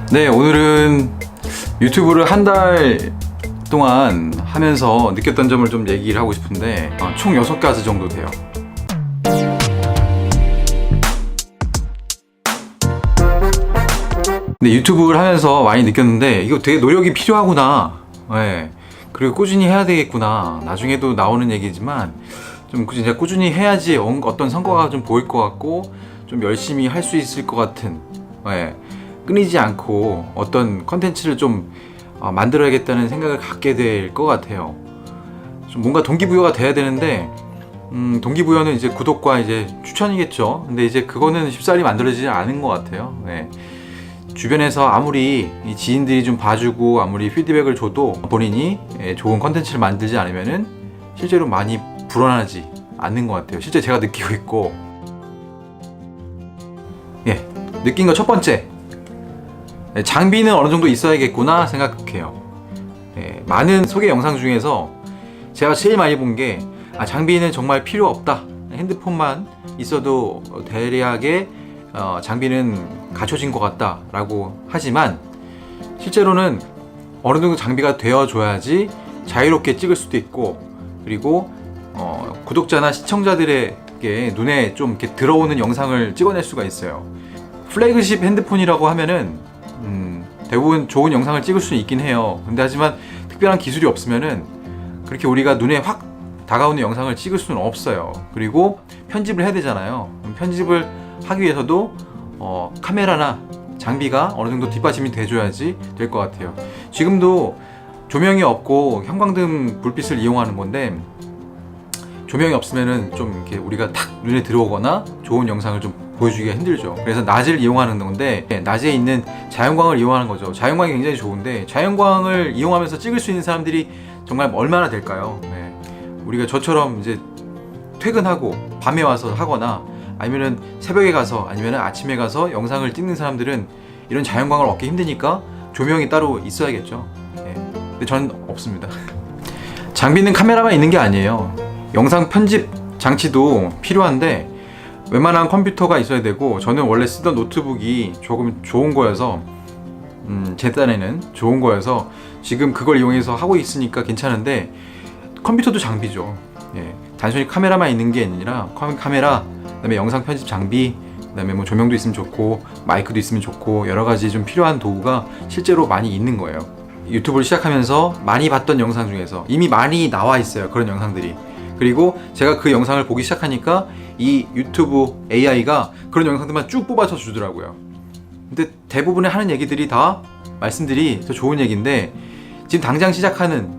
네, 오늘은 유튜브를 한 달 동안 하면서 느꼈던 점을 좀 얘기를 하고 싶은데 총 6가지 정도 돼요. 근데 유튜브를 하면서 많이 느꼈는데 이거 되게 노력이 필요하구나. 네. 그리고 꾸준히 해야 되겠구나. 나중에도 나오는 얘기지만 좀 진짜 꾸준히 해야지 어떤 성과가 좀 보일 것 같고 좀 열심히 할 수 있을 것 같은, 네. 끊이지 않고 어떤 컨텐츠를 좀 만들어야겠다는 생각을 갖게 될 것 같아요. 좀 뭔가 동기부여가 돼야 되는데 동기부여는 이제 구독과 이제 추천이겠죠. 근데 이제 그거는 쉽사리 만들어지지 않은 것 같아요. 네. 주변에서 아무리 지인들이 좀 봐주고 아무리 피드백을 줘도 본인이 좋은 컨텐츠를 만들지 않으면은 실제로 많이 불어나지 않는 것 같아요. 실제 제가 느끼고 있고, 느낀 거 첫 번째, 장비는 어느 정도 있어야겠구나 생각해요. 많은 소개 영상 중에서 제가 제일 많이 본 게 장비는 정말 필요 없다. 핸드폰만 있어도 대략의 장비는 갖춰진 것 같다 라고 하지만 실제로는 어느 정도 장비가 되어줘야지 자유롭게 찍을 수도 있고, 그리고 구독자나 시청자들에게 눈에 좀 이렇게 들어오는 영상을 찍어낼 수가 있어요. 플래그십 핸드폰이라고 하면은 대부분 좋은 영상을 찍을 수 있긴 해요. 근데 하지만 특별한 기술이 없으면은 그렇게 우리가 눈에 확 다가오는 영상을 찍을 수는 없어요. 그리고 편집을 해야 되잖아요. 편집을 하기 위해서도 카메라나 장비가 어느 정도 뒷받침이 돼줘야지 될 것 같아요. 지금도 조명이 없고 형광등 불빛을 이용하는 건데 조명이 없으면은 좀 이렇게 우리가 탁 눈에 들어오거나 좋은 영상을 좀 보여주기가 힘들죠. 그래서 낮을 이용하는 건데 낮에 있는 자연광을 이용하는 거죠. 자연광이 굉장히 좋은데 자연광을 이용하면서 찍을 수 있는 사람들이 정말 얼마나 될까요? 우리가 저처럼 이제 퇴근하고 밤에 와서 하거나 아니면은 새벽에 가서 아니면은 아침에 가서 영상을 찍는 사람들은 이런 자연광을 얻기 힘드니까 조명이 따로 있어야겠죠. 근데 저는 없습니다. 장비는 카메라만 있는 게 아니에요. 영상 편집 장치도 필요한데 웬만한 컴퓨터가 있어야 되고, 저는 원래 쓰던 노트북이 조금 좋은 거여서 제 딴에는 좋은 거여서 지금 그걸 이용해서 하고 있으니까 괜찮은데 컴퓨터도 장비죠. 단순히 카메라만 있는 게 아니라 카메라, 그다음에 영상 편집 장비, 그다음에 뭐 조명도 있으면 좋고 마이크도 있으면 좋고 여러 가지 좀 필요한 도구가 실제로 많이 있는 거예요. 유튜브를 시작하면서 많이 봤던 영상 중에서 이미 많이 나와 있어요. 그런 영상들이. 그리고 제가 그 영상을 보기 시작하니까 이 유튜브 AI가 그런 영상들만 쭉 뽑아서 주더라고요. 근데 대부분의 하는 얘기들이 다 말씀들이 더 좋은 얘기인데 지금 당장 시작하는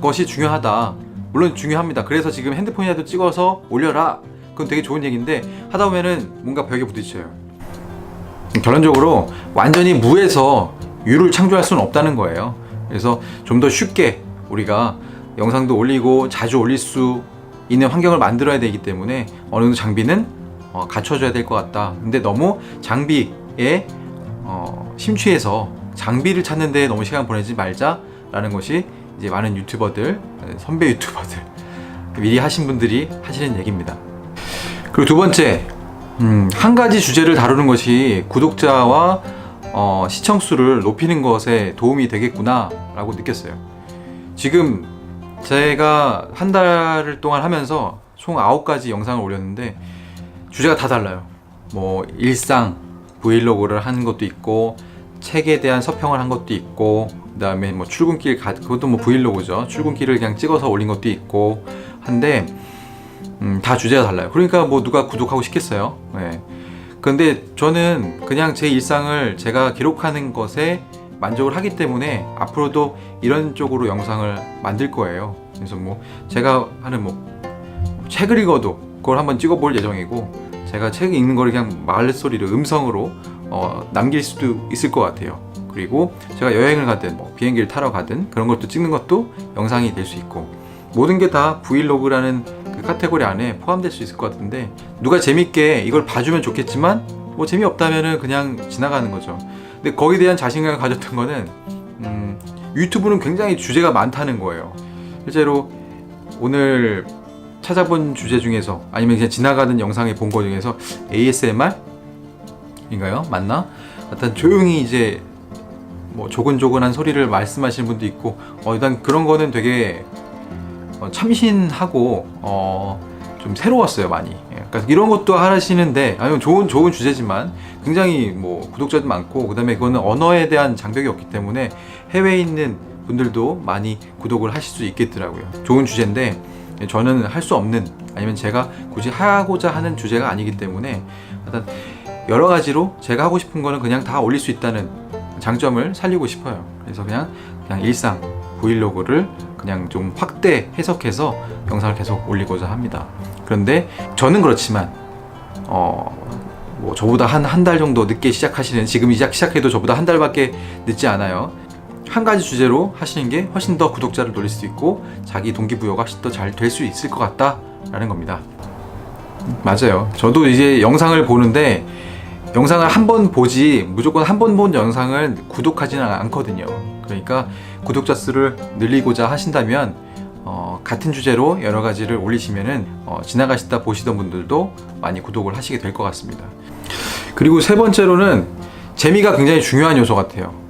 것이 중요하다. 물론 중요합니다. 그래서 지금 핸드폰이라도 찍어서 올려라. 그건 되게 좋은 얘기인데 하다 보면은 뭔가 벽에 부딪혀요. 결론적으로 완전히 무에서 유를 창조할 수는 없다는 거예요. 그래서 좀 더 쉽게 우리가 영상도 올리고 자주 올릴 수 있는 환경을 만들어야 되기 때문에 어느 정도 장비는 갖춰줘야 될 것 같다. 근데 너무 장비에 심취해서 장비를 찾는 데 너무 시간 보내지 말자라는 것이 이제 많은 유튜버들, 선배 유튜버들, 미리 하신 분들이 하시는 얘기입니다. 그리고 두 번째, 한 가지 주제를 다루는 것이 구독자와 시청 수를 높이는 것에 도움이 되겠구나 라고 느꼈어요. 지금 제가 한 달 동안 하면서 총 9가지 영상을 올렸는데 주제가 다 달라요. 뭐 일상 브이로그를 하는 것도 있고, 책에 대한 서평을 한 것도 있고, 그 다음에 뭐 출근길 그것도 뭐 브이로그죠. 출근길을 그냥 찍어서 올린 것도 있고 한데 다 주제가 달라요. 그러니까 뭐 누가 구독하고 싶겠어요. 그런데 저는 그냥 제 일상을 제가 기록하는 것에 만족을 하기 때문에 앞으로도 이런 쪽으로 영상을 만들 거예요. 그래서 뭐 제가 하는 뭐 책을 읽어도 그걸 한번 찍어볼 예정이고, 제가 책 읽는 거를 그냥 말소리로 음성으로 남길 수도 있을 것 같아요. 그리고 제가 여행을 가든 뭐 비행기를 타러 가든 그런 것도 찍는 것도 영상이 될 수 있고, 모든 게 다 브이로그라는 그 카테고리 안에 포함될 수 있을 것 같은데 누가 재밌게 이걸 봐주면 좋겠지만 뭐 재미없다면은 그냥 지나가는 거죠. 근데 거기에 대한 자신감을 가졌던 거는 유튜브는 굉장히 주제가 많다는 거예요. 실제로 오늘 찾아본 주제 중에서 아니면 그냥 지나가던 영상에 본 거 중에서 ASMR 인가요? 맞나? 하여튼 조용히 이제 뭐 조근조근한 소리를 말씀하시는 분도 있고 일단 그런 거는 되게 참신하고 좀 새로웠어요 많이. 그러니까 이런 것도 하시는데 아니면 좋은 주제지만 굉장히 뭐 구독자도 많고 그다음에 그거는 언어에 대한 장벽이 없기 때문에 해외에 있는 분들도 많이 구독을 하실 수 있겠더라고요. 좋은 주제인데 저는 할 수 없는 아니면 제가 굳이 하고자 하는 주제가 아니기 때문에 일단 여러 가지로 제가 하고 싶은 거는 그냥 다 올릴 수 있다는 장점을 살리고 싶어요. 그래서 그냥 일상 브이로그를 그냥 좀 확대 해석해서 영상을 계속 올리고자 합니다. 그런데 저는 그렇지만 뭐 저보다 한 달 정도 늦게 시작하시는 지금 시작해도 저보다 한 달밖에 늦지 않아요. 한 가지 주제로 하시는 게 훨씬 더 구독자를 놀릴 수 있고 자기 동기부여가 훨씬 더 잘 될 수 있을 것 같다라는 겁니다. 맞아요. 저도 이제 영상을 보는데 영상을 한 번 보지 무조건 한 번 본 영상을 구독하지는 않거든요. 그러니까 구독자 수를 늘리고자 하신다면 같은 주제로 여러 가지를 올리시면은 지나가시다 보시던 분들도 많이 구독을 하시게 될 것 같습니다. 그리고 세 번째로는 재미가 굉장히 중요한 요소 같아요.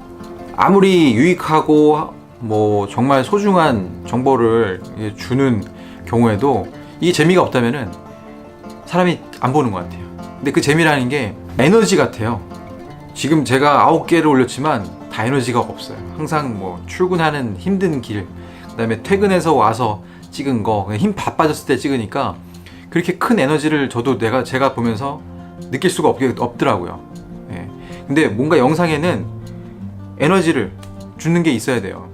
아무리 유익하고 뭐 정말 소중한 정보를 주는 경우에도 이게 재미가 없다면은 사람이 안 보는 것 같아요. 근데 그 재미라는 게 에너지 같아요. 지금 제가 9개를 올렸지만 다 에너지가 없어요. 항상 뭐 출근하는 힘든 길, 그 다음에 퇴근해서 와서 찍은 거, 힘 다 빠졌을 때 찍으니까 그렇게 큰 에너지를 저도 제가 보면서 느낄 수가 없더라고요. 예. 근데 뭔가 영상에는 에너지를 주는 게 있어야 돼요.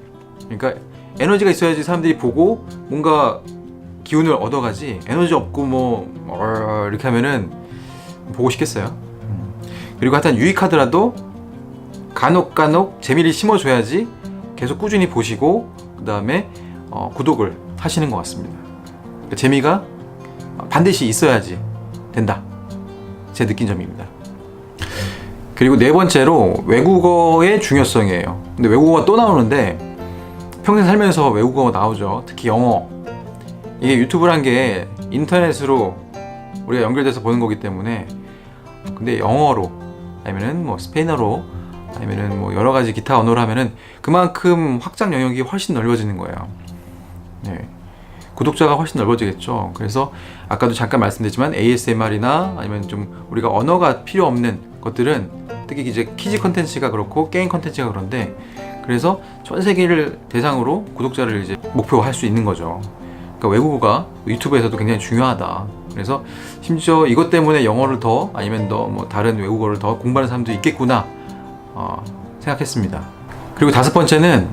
그러니까 에너지가 있어야지 사람들이 보고 뭔가 기운을 얻어가지, 에너지 없고 뭐 이렇게 하면은 보고 싶겠어요. 그리고 하여튼 유익하더라도 간혹 재미를 심어줘야지 계속 꾸준히 보시고 그 다음에 구독을 하시는 것 같습니다. 그러니까 재미가 반드시 있어야지 된다, 제 느낀 점입니다. 그리고 네 번째로 외국어의 중요성이에요. 근데 외국어가 또 나오는데 평생 살면서 외국어가 나오죠. 특히 영어. 이게 유튜브란 게 인터넷으로 우리가 연결돼서 보는 거기 때문에, 근데 영어로 아니면은 뭐 스페인어로 아니면은 뭐 여러 가지 기타 언어로 하면은 그만큼 확장 영역이 훨씬 넓어지는 거예요. 네. 구독자가 훨씬 넓어지겠죠. 그래서 아까도 잠깐 말씀드렸지만 ASMR이나 아니면 좀 우리가 언어가 필요 없는 것들은 특히 이제 키즈 컨텐츠가 그렇고 게임 컨텐츠가 그런데, 그래서 전 세계를 대상으로 구독자를 이제 목표할 수 있는 거죠. 그러니까 외국어가 유튜브에서도 굉장히 중요하다. 그래서 심지어 이것 때문에 영어를 더 아니면 더 뭐 다른 외국어를 더 공부하는 사람도 있겠구나 생각했습니다. 그리고 다섯 번째는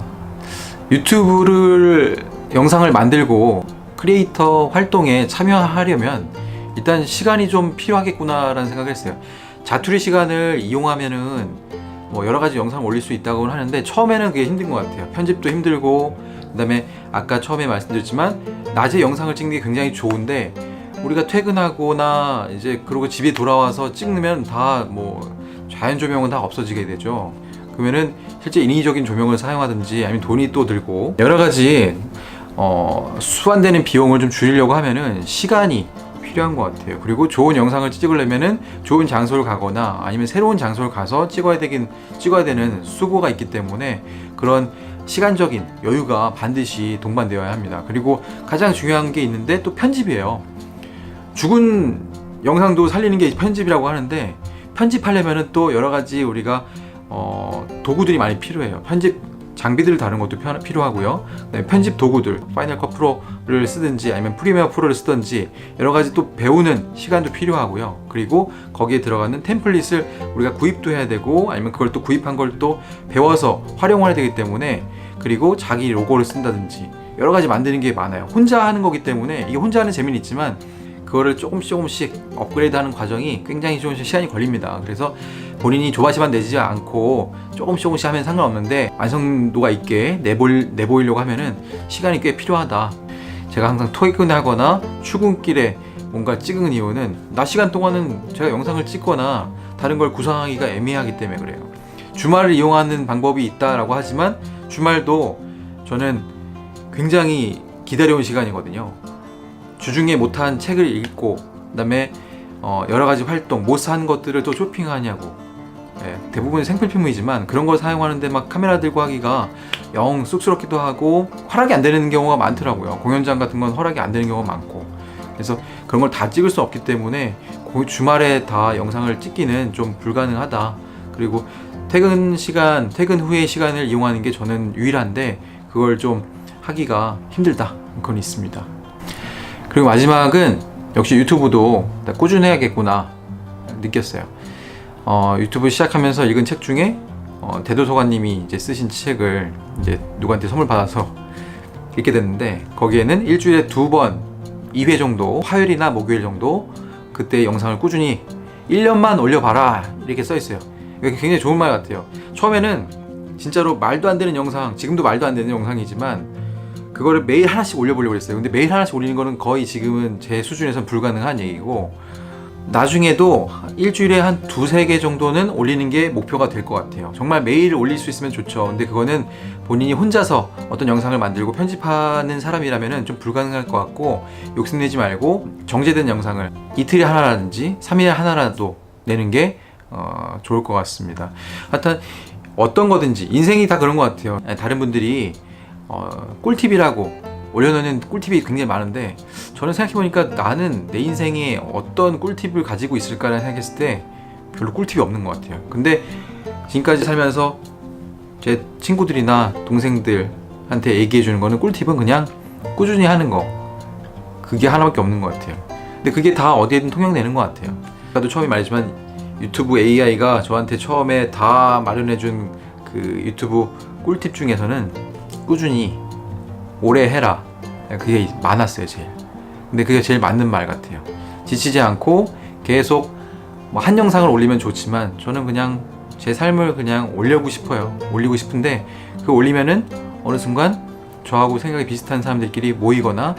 유튜브를 영상을 만들고 크리에이터 활동에 참여하려면 일단 시간이 좀 필요하겠구나라는 생각을 했어요. 자투리 시간을 이용하면은 뭐 여러 가지 영상을 올릴 수 있다고 하는데 처음에는 그게 힘든 것 같아요. 편집도 힘들고, 그 다음에 아까 처음에 말씀드렸지만 낮에 영상을 찍는 게 굉장히 좋은데 우리가 퇴근하거나 이제 그러고 집에 돌아와서 찍으면 다 뭐 자연 조명은 다 없어지게 되죠. 그러면은 실제 인위적인 조명을 사용하든지 아니면 돈이 또 들고 여러 가지 수반되는 비용을 좀 줄이려고 하면은 시간이 필요한 것 같아요. 그리고 좋은 영상을 찍으려면은 좋은 장소를 가거나 아니면 새로운 장소를 가서 찍어야 되는 수고가 있기 때문에 그런 시간적인 여유가 반드시 동반되어야 합니다. 그리고 가장 중요한 게 있는데 또 편집이에요. 죽은 영상도 살리는 게 편집이라고 하는데, 편집하려면은 또 여러 가지 우리가 도구들이 많이 필요해요. 편집 장비들을 다룬 것도 필요하고요. 그다음에 편집 도구들, 파이널 컷 프로를 쓰든지 아니면 프리미어 프로를 쓰든지 여러 가지 또 배우는 시간도 필요하고요. 그리고 거기에 들어가는 템플릿을 우리가 구입도 해야 되고 아니면 그걸 또 구입한 걸 또 배워서 활용해야 되기 때문에, 그리고 자기 로고를 쓴다든지 여러 가지 만드는 게 많아요. 혼자 하는 거기 때문에 이게 혼자 하는 재미는 있지만 그거를 조금씩 업그레이드 하는 과정이 굉장히 좀 시간이 걸립니다. 그래서 본인이 조바심만 내지 않고 조금씩 하면 상관없는데 완성도가 있게 내보이려고 하면은 시간이 꽤 필요하다. 제가 항상 퇴근하거나 출근길에 뭔가 찍은 이유는 낮 시간 동안은 제가 영상을 찍거나 다른 걸 구상하기가 애매하기 때문에 그래요. 주말을 이용하는 방법이 있다라고 하지만 주말도 저는 굉장히 기다려온 시간이거든요. 주중에 못한 책을 읽고, 그 다음에 여러 가지 활동, 못 산 것들을 또 쇼핑하냐고, 대부분 생필품이지만 그런 걸 사용하는데 막 카메라 들고 하기가 영 쑥스럽기도 하고 허락이 안 되는 경우가 많더라고요. 공연장 같은 건 허락이 안 되는 경우가 많고, 그래서 그런 걸 다 찍을 수 없기 때문에 주말에 다 영상을 찍기는 좀 불가능하다. 그리고 퇴근 후의 시간을 이용하는 게 저는 유일한데 그걸 좀 하기가 힘들다, 그건 있습니다. 그리고 마지막은 역시 유튜브도 꾸준해야겠구나 느꼈어요. 유튜브 시작하면서 읽은 책 중에 대도서관님이 이제 쓰신 책을 이제 누구한테 선물 받아서 읽게 됐는데, 거기에는 일주일에 2번 2회 정도, 화요일이나 목요일 정도 그때 영상을 꾸준히 1년만 올려봐라 이렇게 써 있어요. 이게 굉장히 좋은 말 같아요. 처음에는 진짜로 말도 안 되는 영상, 지금도 말도 안 되는 영상이지만 그거를 매일 하나씩 올려보려고 했어요. 근데 매일 하나씩 올리는 거는 거의 지금은 제 수준에선 불가능한 얘기고, 나중에도 일주일에 한 2-3개 정도는 올리는 게 목표가 될 것 같아요. 정말 매일 올릴 수 있으면 좋죠. 근데 그거는 본인이 혼자서 어떤 영상을 만들고 편집하는 사람이라면 좀 불가능할 것 같고, 욕심내지 말고 정제된 영상을 이틀에 하나라든지 3일에 하나라도 내는 게 좋을 것 같습니다. 하여튼 어떤 거든지 인생이 다 그런 것 같아요. 다른 분들이 꿀팁이라고 올려놓는 꿀팁이 굉장히 많은데, 저는 생각해보니까 나는 내 인생에 어떤 꿀팁을 가지고 있을까라는 생각했을 때 별로 꿀팁이 없는 것 같아요. 근데 지금까지 살면서 제 친구들이나 동생들한테 얘기해주는 거는, 꿀팁은 그냥 꾸준히 하는 거, 그게 하나밖에 없는 것 같아요. 근데 그게 다 어디에든 통용되는 것 같아요. 나도 처음에 말했지만 유튜브 AI가 저한테 처음에 다 마련해준 그 유튜브 꿀팁 중에서는 꾸준히 오래 해라, 그게 많았어요 제일. 근데 그게 제일 맞는 말 같아요. 지치지 않고 계속 한 영상을 올리면 좋지만, 저는 그냥 제 삶을 그냥 올리고 싶은데, 그 올리면은 어느 순간 저하고 생각이 비슷한 사람들끼리 모이거나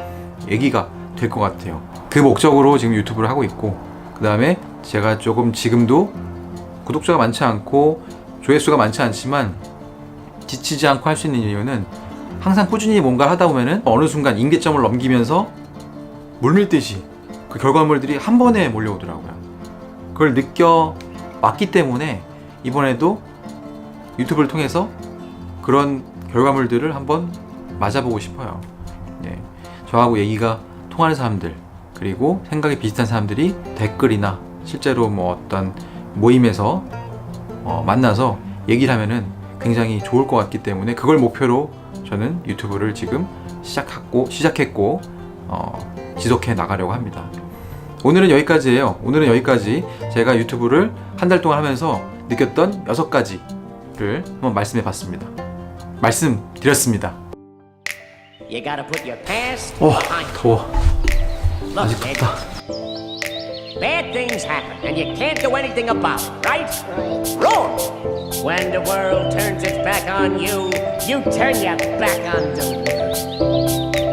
얘기가 될 것 같아요. 그 목적으로 지금 유튜브를 하고 있고, 그 다음에 제가 조금 지금도 구독자가 많지 않고 조회수가 많지 않지만 지치지 않고 할 수 있는 이유는, 항상 꾸준히 뭔가 하다 보면은 어느 순간 임계점을 넘기면서 물밀듯이 그 결과물들이 한 번에 몰려오더라고요. 그걸 느껴왔기 때문에 이번에도 유튜브를 통해서 그런 결과물들을 한번 맞아보고 싶어요. 네. 저하고 얘기가 통하는 사람들, 그리고 생각이 비슷한 사람들이 댓글이나 실제로 뭐 어떤 모임에서 만나서 얘기를 하면은 굉장히 좋을 것 같기 때문에, 그걸 목표로 저는 유튜브를 지금 시작했고 지속해 나가려고 합니다. 오늘은 여기까지예요. 오늘은 여기까지 제가 유튜브를 한 달 동안 하면서 느꼈던 6가지를 한번 말씀해 봤습니다. 말씀드렸습니다. You gotta put your past 더워. Look, 아직 덥다. bad things happen and you can't do anything about it, right? Wrong. When the world turns its back on you, you turn your back on the world.